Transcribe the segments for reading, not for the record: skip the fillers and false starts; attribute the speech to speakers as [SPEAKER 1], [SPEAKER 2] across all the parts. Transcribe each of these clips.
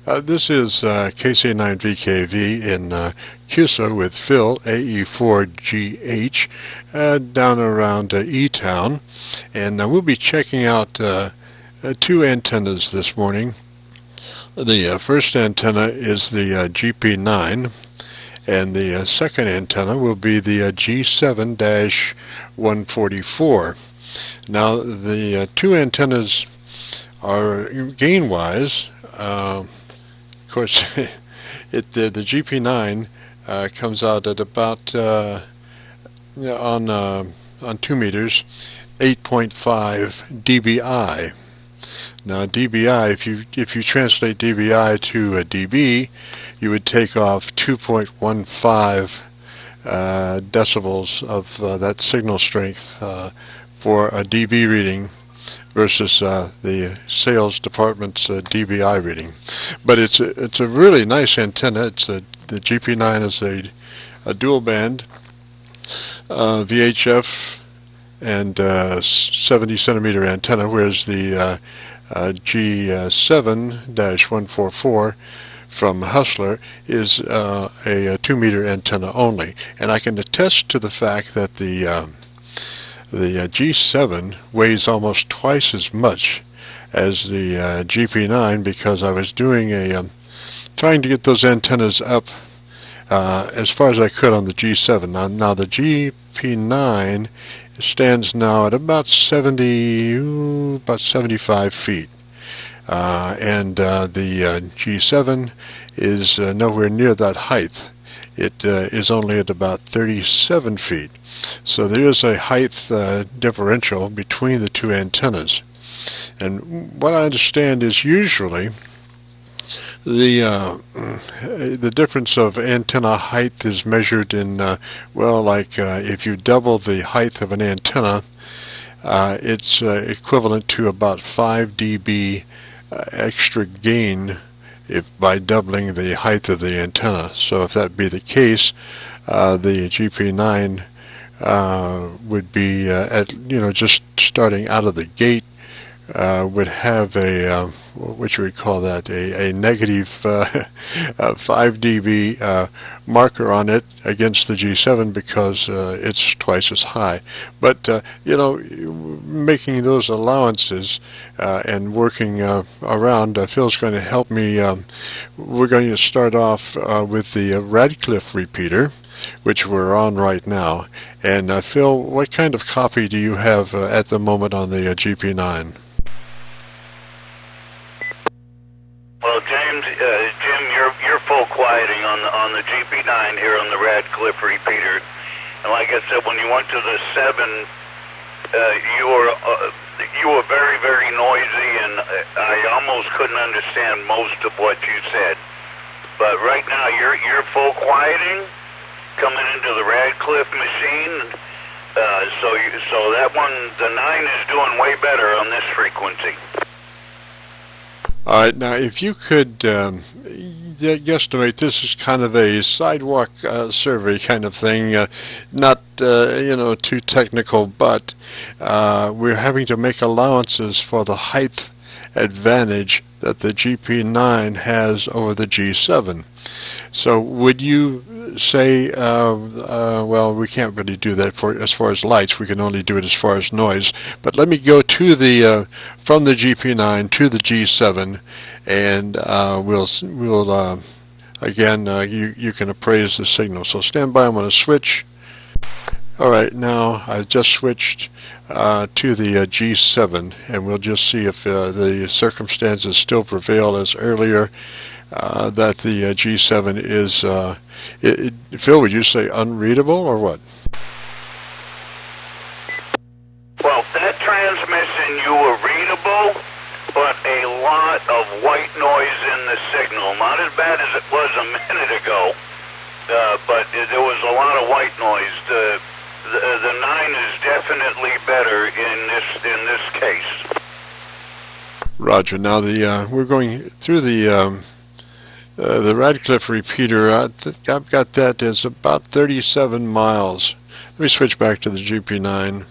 [SPEAKER 1] This is KC9VKV in QSO with PHIL-AE4GH down around E-Town, and we'll be checking out two antennas this morning. The first antenna is the GP9, and the second antenna will be the G7-144. Now the two antennas are gain-wise. Of course, the GP9 comes out at about on 2 meters, 8.5 dBi. Now dBi, if you translate dBi to a dB, you would take off 2.15 decibels of that signal strength for a dB reading versus the sales department's dBi reading. But it's a really nice antenna. The GP9 is a dual band VHF and 70 centimeter antenna, whereas the G7-144 from Hustler is a 2 meter antenna only. And I can attest to the fact that the G7 weighs almost twice as much as the GP9, because I was doing trying to get those antennas up as far as I could on the G7. Now the GP9 stands now at about 75 feet, and the G7 is nowhere near that height. It is only at about 37 feet. So there is a height differential between the two antennas. And what I understand is usually the difference of antenna height is measured in, if you double the height of an antenna, it's equivalent to about 5 dB extra gain by doubling the height of the antenna. So if that be the case, the GP9 would be at just starting out of the gate would have a what you would call that, a negative 5 dB marker on it against the G7, because it's twice as high. But making those allowances and working around, Phil's going to help me. We're going to start off with the RADCLIFF repeater, which we're on right now. And Phil, what kind of copy do you have at the moment on the GP9?
[SPEAKER 2] Well, Jim, you're full quieting on the GP9 here on the RADCLIFF repeater, and like I said, when you went to the 7, you were very, very noisy, and I almost couldn't understand most of what you said. But right now, you're full quieting coming into the RADCLIFF machine, so that one, the 9 is doing way better on this frequency.
[SPEAKER 1] All right, now if you could guesstimate, this is kind of a sidewalk survey kind of thing, not too technical, but we're having to make allowances for the height advantage that the GP9 has over the G7. So would you say, well, we can't really do that as far as lights, we can only do it as far as noise, but let me go to the from the GP9 to the G7, and we'll again, you can appraise the signal. So stand by, I'm going to switch. Alright, now I've just switched to the G7, and we'll just see if the circumstances still prevail as earlier, that the G7 is, Phil, would you say unreadable or what?
[SPEAKER 2] Well, that transmission, you were readable, but a lot of white noise in the signal. Not as bad as it was a minute ago, but there was a lot of white noise. The 9 is definitely better in this case.
[SPEAKER 1] Roger. Now we're going through the RADCLIFF repeater. I've got that as about 37 miles. Let me switch back to the GP9.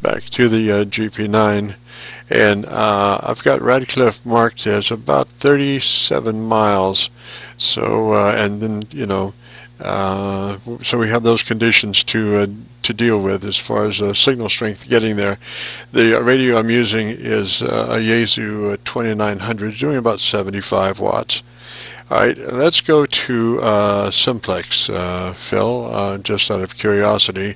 [SPEAKER 1] back to the GP9, and I've got Radcliffe marked as about 37 miles. So and then so we have those conditions to deal with as far as signal strength getting there. The radio I'm using is a Yaesu 2900, doing about 75 watts. All right, let's go to Simplex, Phil, just out of curiosity.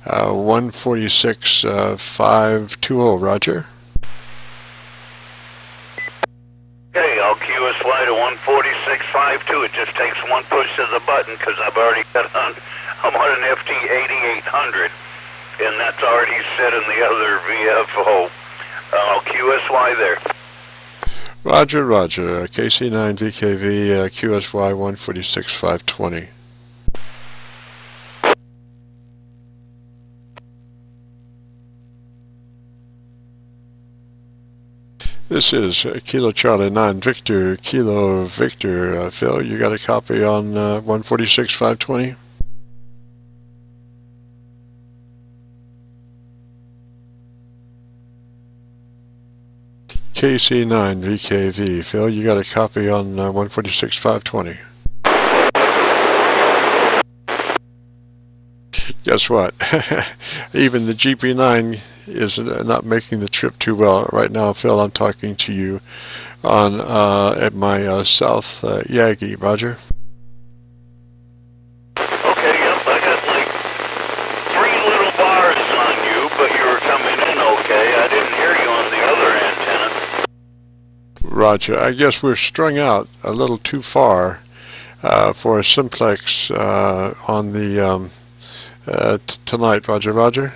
[SPEAKER 1] 146.520, Roger.
[SPEAKER 2] Okay, I'll QSY to 146.52. It just takes one push of the button because I've already got on. I'm on an FT8800, and that's already set in the other VFO. I'll QSY there.
[SPEAKER 1] Roger, Roger. KC9VKV, QSY 146.520. This is Kilo Charlie 9 Victor, Kilo Victor. Phil, you got a copy on 146.520? KC9VKV. Phil, you got a copy on 146.520? Guess what? Even the GP9 is not making the trip too well right now. Phil, I'm talking to you on at my South Yagi. Roger.
[SPEAKER 2] Okay, yep, I got like 3 little bars on you, but you were coming in okay. I didn't hear you on the other antenna.
[SPEAKER 1] Roger. I guess we're strung out a little too far for a Simplex on the tonight. Roger, Roger.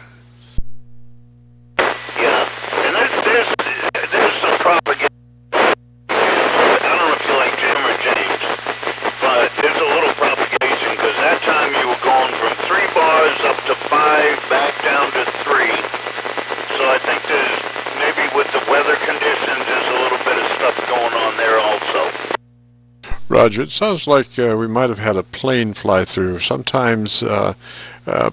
[SPEAKER 1] Roger, it sounds like we might have had a plane fly through. Sometimes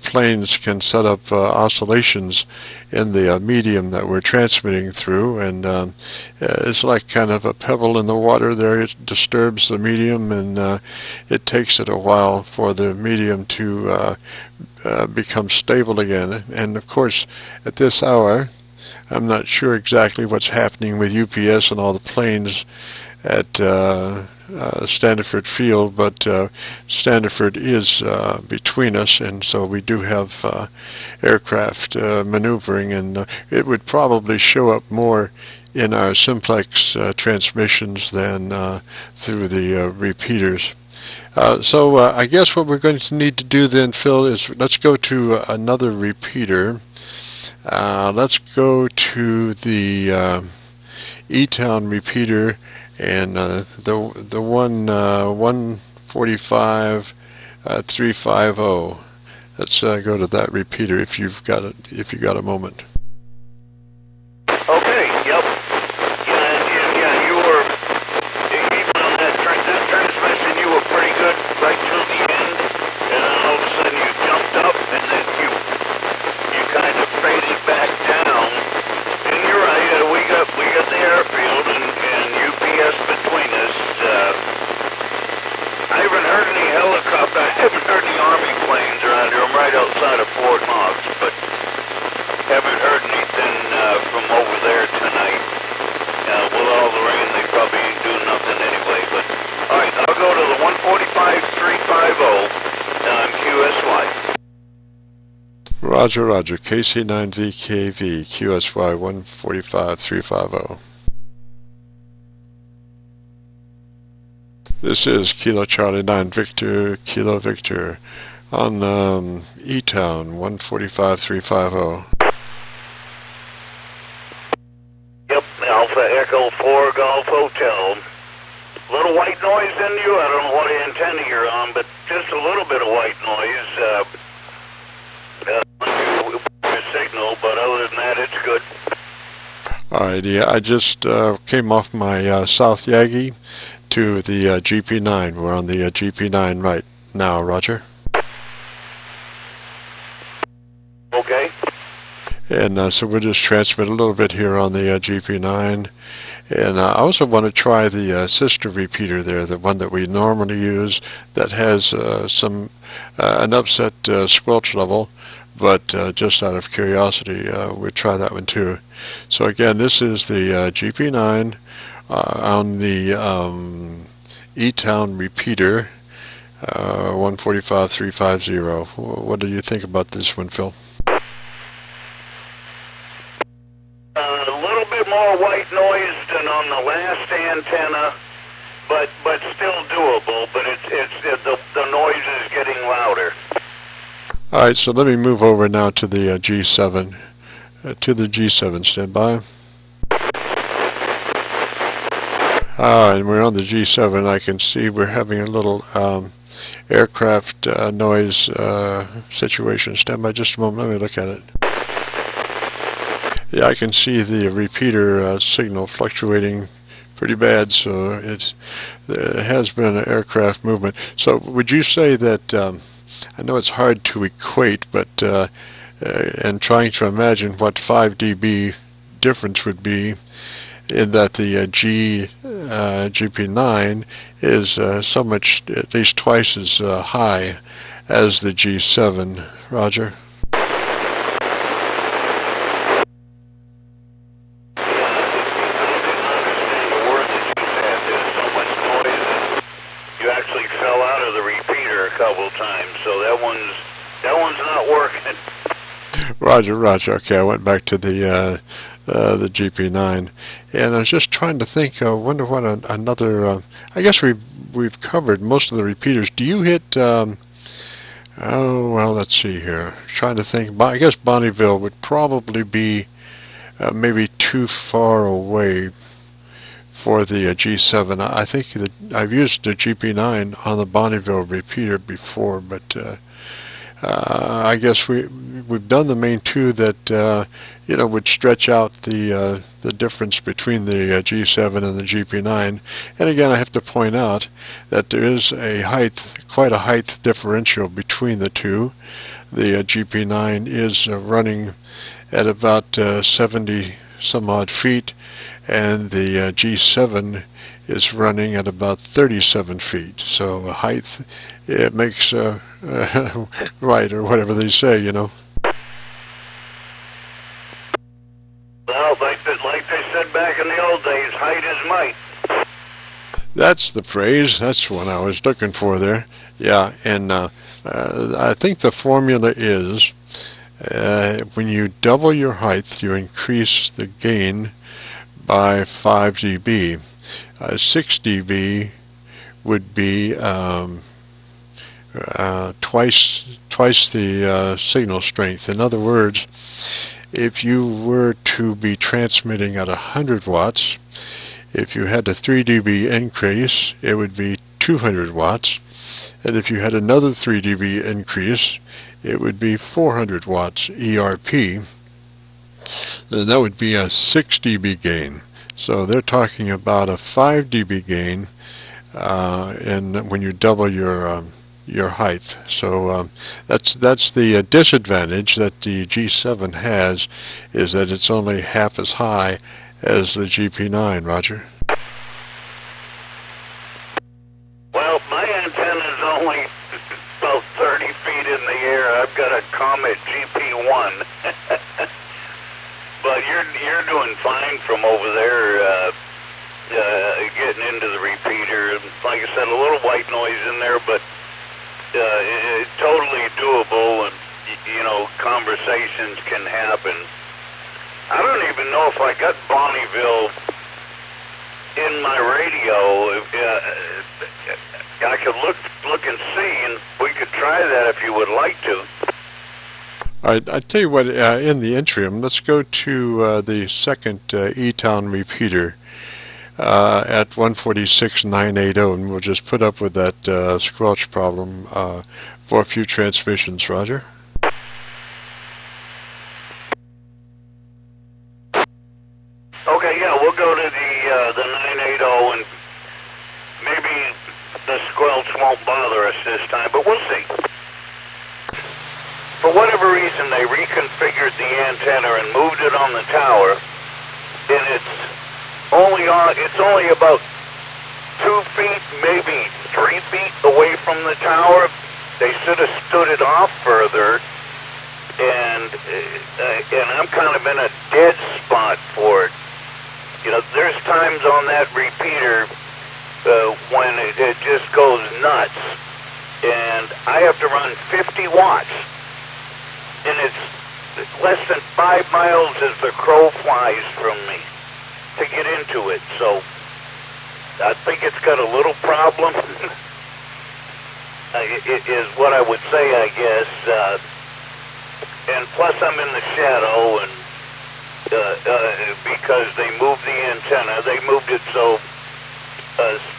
[SPEAKER 1] planes can set up oscillations in the medium that we're transmitting through, and it's like kind of a pebble in the water there. It disturbs the medium, and it takes it a while for the medium to become stable again. And of course, at this hour, I'm not sure exactly what's happening with UPS and all the planes at Standiford Field, but Standiford is between us, and so we do have aircraft maneuvering, and it would probably show up more in our Simplex transmissions than through the repeaters. So I guess what we're going to need to do then, Phil, is let's go to another repeater. Let's go to the E-Town repeater, and the one 145.350. Let's go to that repeater if you've got it. If you got a moment.
[SPEAKER 2] Okay. Yep. Yeah. You were even on that transmission. You were pretty good right till the end, and then all of a sudden you jumped up, and then you kind of faded back down. And you're right. We got the airfield and UPS between us. I haven't heard any helicopter. I haven't heard any Army planes around here. I'm right outside of Fort Knox, but haven't heard anything from over there tonight. With all the rain, they probably ain't doing nothing anyway. But all right, I'll go to the 145.350 on QSY.
[SPEAKER 1] Roger, Roger. KC9VKV, QSY 145.350. This is Kilo Charlie 9 Victor, Kilo Victor, on E-Town 145.350.
[SPEAKER 2] Yep, Alpha Echo 4 Golf Hotel. Little white noise in you. I don't know what antenna you're on, but just a little bit of white noise. Your signal, but other than that, it's good.
[SPEAKER 1] Alright, yeah, I just came off my South Yagi to the GP9. We're on the GP9 right now, Roger.
[SPEAKER 2] Okay.
[SPEAKER 1] And so we'll just transmit a little bit here on the GP9. And I also want to try the sister repeater there, the one that we normally use, that has an upset squelch level, but just out of curiosity, we'll try that one too. So again, this is the GP9 on the E-Town repeater, 145350. What do you think about this one, Phil?
[SPEAKER 2] A little bit more white noise than on the last antenna, but still doable. But the noise is getting louder.
[SPEAKER 1] All right, so let me move over now to the G7. To the G7, stand by. And we're on the G7. I can see we're having a little aircraft noise situation. Stand by just a moment. Let me look at it. Yeah, I can see the repeater signal fluctuating pretty bad, so there has been an aircraft movement. So would you say that, I know it's hard to equate, but and trying to imagine what 5 dB difference would be, in that the GP9 is so much, at least twice as high as the G7. Roger?
[SPEAKER 2] You actually fell out of the repeater a couple times, so that one's not working.
[SPEAKER 1] Roger, Roger. Okay, I went back to the GP9, and I was just trying to think. I wonder what another. I guess we've covered most of the repeaters. Do you hit? Oh well, let's see here. Trying to think. I guess Bonneville would probably be maybe too far away for the G7. I think that I've used the GP9 on the Bonneville repeater before, but I guess we've done the main two that would stretch out the difference between the G7 and the GP9. And again, I have to point out that there is quite a height differential between the two. The GP9 is running at about 70 some odd feet, and the G7 is running at about 37 feet. So height, it makes right, or whatever they say,
[SPEAKER 2] Well, like they said back in the old days, height is might.
[SPEAKER 1] That's the phrase. That's what I was looking for there. Yeah, and I think the formula is when you double your height, you increase the gain by 5 dB. 6 dB would be twice the signal strength. In other words, if you were to be transmitting at 100 watts, if you had a 3 dB increase, it would be 200 watts. And if you had another 3 dB increase, it would be 400 watts ERP. Then that would be a 6 dB gain. So they're talking about a 5 dB gain and when you double your height. So that's the disadvantage that the G7 has, is that it's only half as high as the GP9. Roger?
[SPEAKER 2] Well, my antenna is only about 30 feet in the air. I've got a Comet GP1. But you're doing fine from over there, getting into the repeater. Like I said, a little white noise in there, but it's totally doable, and conversations can happen. I don't even know if I got Bonneville in my radio. I could look and see, and we could try that if you would like to.
[SPEAKER 1] All right, I tell you what, in the interim, let's go to the second E-Town repeater at 146.980, and we'll just put up with that squelch problem for a few transmissions. Roger?
[SPEAKER 2] Okay, yeah, we'll go to the 980, and maybe the squelch won't bother us this time, but we'll see. for whatever reason, they reconfigured the antenna and moved it on the tower, and it's only about 2 feet, maybe 3 feet away from the tower. They should have stood it off further, and I'm kind of in a dead spot for it. You know, there's times on that repeater when it just goes nuts, and I have to run 50 watts, and it's less than 5 miles as the crow flies from me to get into it. So I think it's got a little problem. It is what I would say, I guess. And plus I'm in the shadow, and because they moved the antenna, they moved it so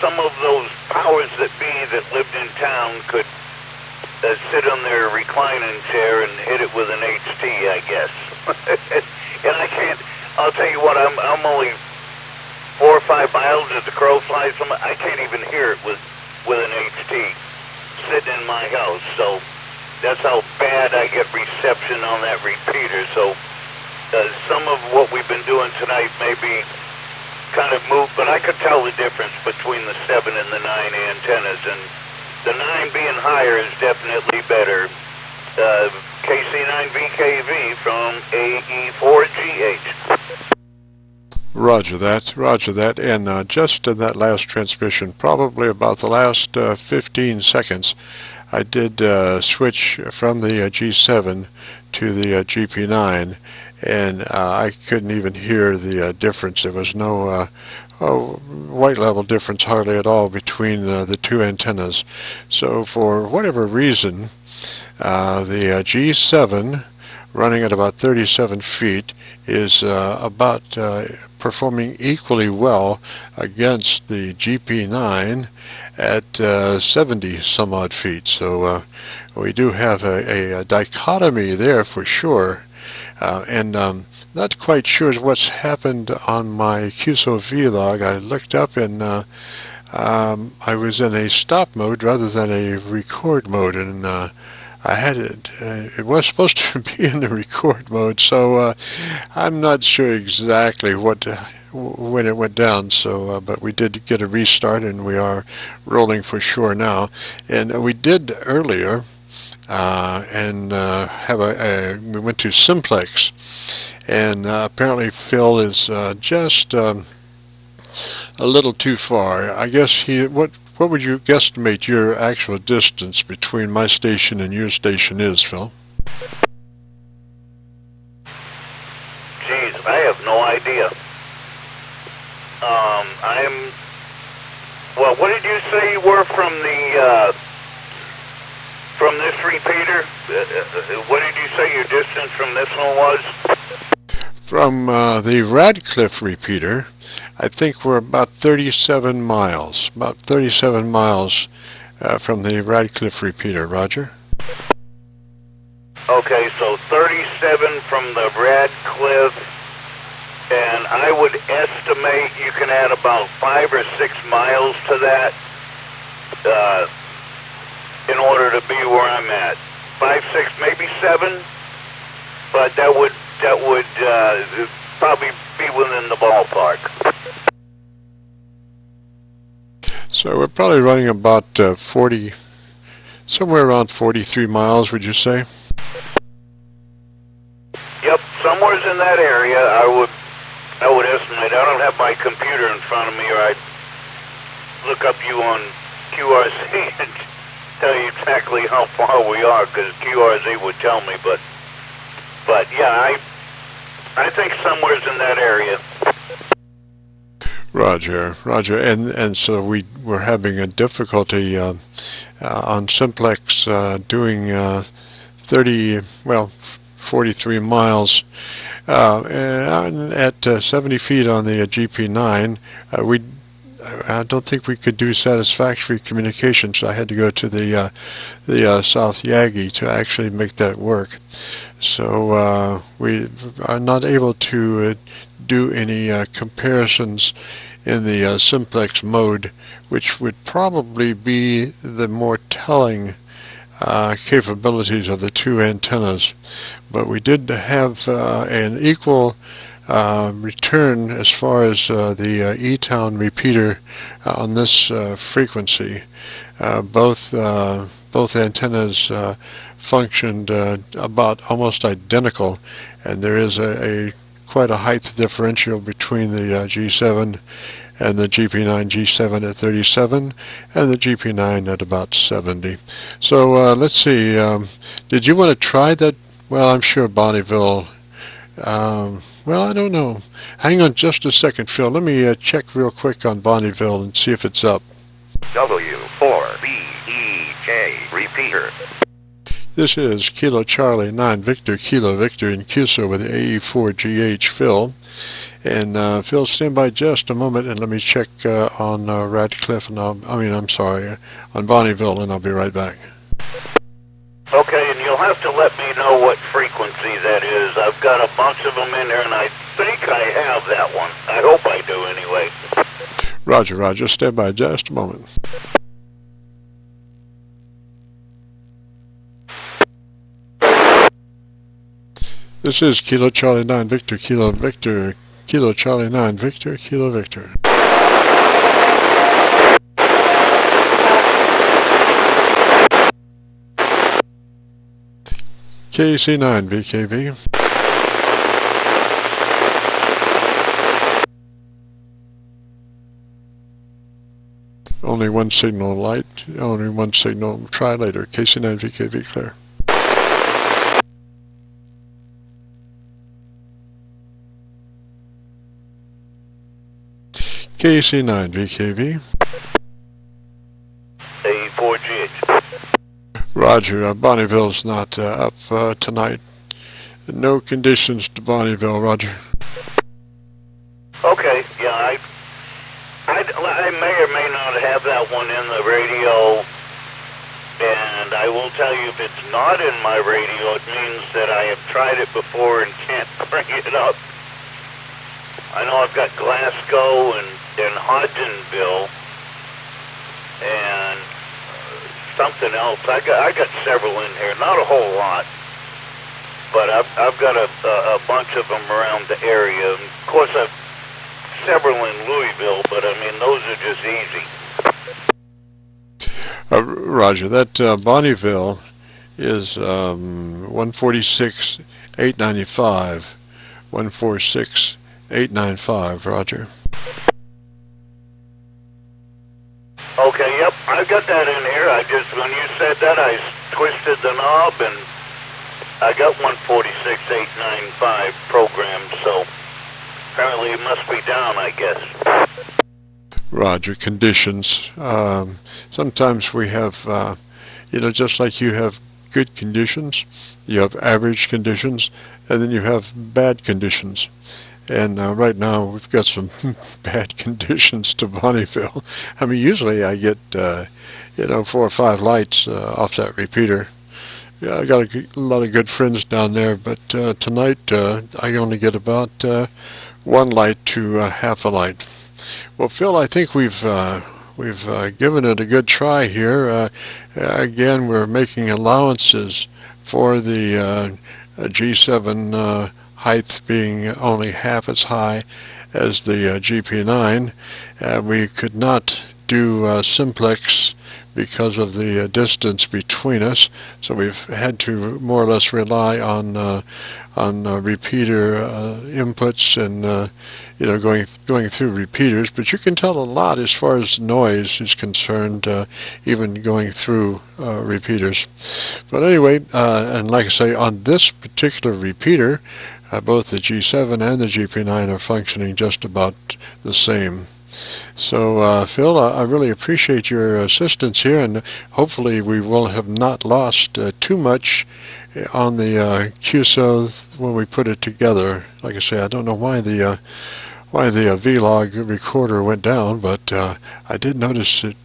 [SPEAKER 2] some of those powers that be that lived in town could sit on their reclining chair and hit it with an HT, I guess. And I can't, I'll tell you what, I'm only 4 or 5 miles as the crow flies from it. I can't even hear it with an HT sitting in my house. So that's how bad I get reception on that repeater. So some of what we've been doing tonight may be kind of moved, but I could tell the difference between the 7 and the 9 antennas, and the 9 being higher is definitely better. KC9VKV from AE4GH.
[SPEAKER 1] Roger that, and just in that last transmission, probably about the last 15 seconds, I did switch from the G7 to the GP9, and I couldn't even hear the difference. There was no white level difference hardly at all between the two antennas. So for whatever reason, the G7 running at about 37 feet is about performing equally well against the GP9 at 70 some odd feet. So we do have a dichotomy there for sure. And not quite sure what's happened on my QSO-VLOG. I looked up, and I was in a stop mode rather than a record mode, and I had it was supposed to be in the record mode, so I'm not sure exactly when it went down. So but we did get a restart, and we are rolling for sure now. And we did earlier we went to Simplex, and apparently Phil is just a little too far. I guess what would you guesstimate your actual distance between my station and your station is, Phil?
[SPEAKER 2] Jeez, I have no idea. Well, what did you say you were from this repeater? What did you say your distance from this one was?
[SPEAKER 1] From the RADCLIFF repeater, I think we're about 37 miles. About 37 miles from the RADCLIFF repeater. Roger?
[SPEAKER 2] Okay, so 37 from the RADCLIFF, and I would estimate you can add about 5 or 6 miles to that in order to be where I'm at. 5, 6, maybe 7, but that would probably be within the ballpark.
[SPEAKER 1] So we're probably running about 40, somewhere around 43 miles, would you say?
[SPEAKER 2] Yep, somewhere's in that area. I would estimate. I don't have my computer in front of me, or I'd look up you on QRZ and tell you exactly how far we are, because QRZ would tell me. But yeah, I think somewhere's in that area.
[SPEAKER 1] Roger. And so we were having a difficulty on Simplex doing 43 miles. And at 70 feet on the GP9, I don't think we could do satisfactory communication, so I had to go to the South Yagi to actually make that work. So we are not able to do any comparisons in the Simplex mode, which would probably be the more telling capabilities of the two antennas, but we did have an equal return as far as the E-town repeater on this frequency. Both antennas functioned about almost identical, and there is quite a height differential between the G7 and the GP9 G7 at 37 and the GP9 at about 70. So let's see, did you want to try that? Well, I'm sure Bonneville, well, I don't know. Hang on just a second, Phil. Let me check real quick on Bonneville and see if it's up.
[SPEAKER 2] W4BEJ repeater.
[SPEAKER 1] This is Kilo Charlie 9 Victor Kilo Victor in QSO with the AE4GH Phil. And Phil, stand by just a moment and let me check on RADCLIFF and on Bonneville, and I'll be right back.
[SPEAKER 2] Okay, and you'll have to let me know what frequency that is. I've got a bunch of them in here, and I think I have that one. I hope I do anyway.
[SPEAKER 1] Roger, Roger. Stand by just a moment. This is Kilo Charlie 9 Victor Kilo Victor Kilo Charlie 9 Victor Kilo Victor. KC9VKV. Only one signal light, only one signal. Try later. KC9VKV clear. KC9VKV.
[SPEAKER 2] AE4GH.
[SPEAKER 1] Roger. Bonneville's not up tonight. No conditions to Bonneville, Roger.
[SPEAKER 2] Okay, yeah, I may or may not have that one in the radio, and I will tell you, if it's not in my radio, it means that I have tried it before and can't bring it up. I know I've got Glasgow and Hodgenville and something else. I got several in here, not a whole lot, but I've got a bunch of them around the area. And of course, I've several in Louisville, but I mean those are just easy.
[SPEAKER 1] Roger. That Bonneville is 146,895. 146,895. Roger.
[SPEAKER 2] Okay, yep, I got that in here. When you said that, I twisted the knob and I got 146,895 programmed, so apparently it must be down, I guess.
[SPEAKER 1] Roger. Conditions. Sometimes we have, just like you have good conditions, you have average conditions, and then you have bad conditions. And right now we've got some bad conditions to Bonneville. I mean, usually I get, 4 or 5 lights off that repeater. Yeah, I got a lot of good friends down there, but tonight I only get about 1 light to half a light. Well, Phil, I think we've given it a good try here. Again, we're making allowances for the G7 height being only half as high as the GP9. We could not do Simplex because of the distance between us, so we've had to more or less rely on repeater inputs and going through repeaters. But you can tell a lot as far as noise is concerned, even going through repeaters. But anyway, and like I say, on this particular repeater, both the G7 and the GP9 are functioning just about the same. So, Phil, I really appreciate your assistance here, and hopefully we will have not lost too much on the QSO when we put it together. Like I say, I don't know why the vlog recorder went down, but I did notice it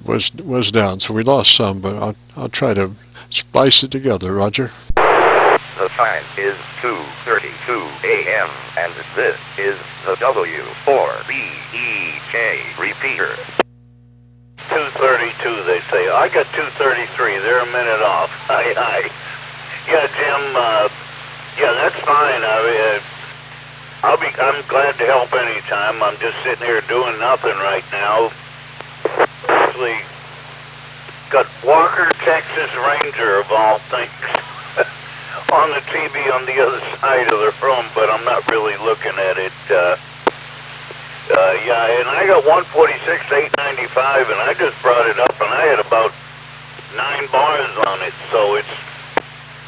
[SPEAKER 1] was down, so we lost some, but I'll try to splice it together. Roger.
[SPEAKER 2] The time is 2:32 a.m. and this is the W4BEJ repeater. 2:32 232, they say. I got 233. They're a minute off. Aye. Yeah, Jim, yeah, that's fine. I'm glad to help anytime. I'm just sitting here doing nothing right now. Actually, got Walker, Texas Ranger, of all things, on the TV on the other side of the room, but I'm not really looking at it. Yeah, and I got 146, 895, and I just brought it up, and I had about 9 bars on it, so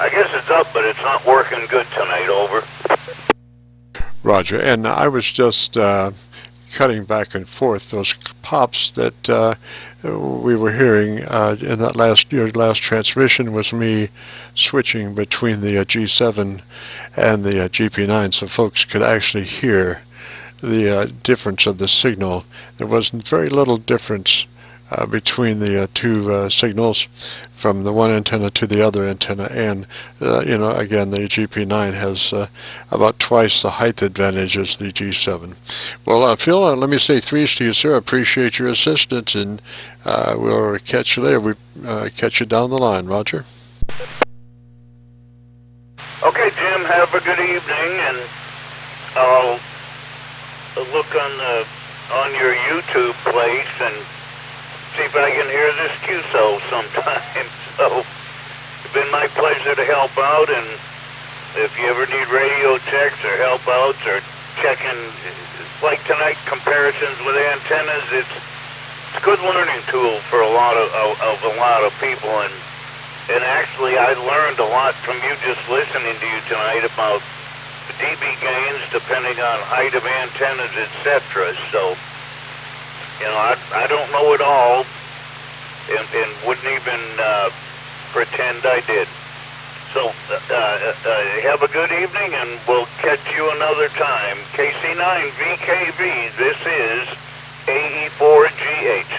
[SPEAKER 2] I guess it's up, but it's not working good tonight. Over.
[SPEAKER 1] Roger. And I was just cutting back and forth those pops that we were hearing in that last transmission was me switching between the G7 and the GP9 so folks could actually hear the difference of the signal. There was very little difference between the two signals from the one antenna to the other antenna, and you know, again, the GP9 has about twice the height advantage as the G7. Well, Phil, let me say threes to you, sir. Appreciate your assistance, and we'll catch you later. We catch you down the line, Roger.
[SPEAKER 2] Okay, Jim. Have a good evening, and I'll look on your YouTube place and see if I can hear this QSO sometime. So it's been my pleasure to help out, and if you ever need radio checks or help outs or checking, like tonight, comparisons with antennas, it's a good learning tool for a lot of people, and actually I learned a lot from you just listening to you tonight about dB gains depending on height of antennas, etc. So, you know, I don't know it all, and wouldn't even pretend I did. So, have a good evening, and we'll catch you another time. KC9VKV, this is AE4GH.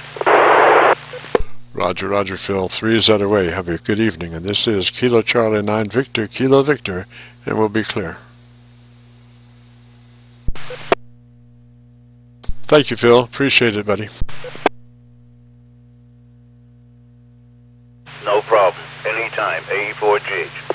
[SPEAKER 1] Roger, Phil. 3 is that away. Have a good evening, and this is Kilo Charlie 9 Victor, Kilo Victor, and we'll be clear. Thank you, Phil. Appreciate it, buddy.
[SPEAKER 2] No problem. Anytime. AE4GH.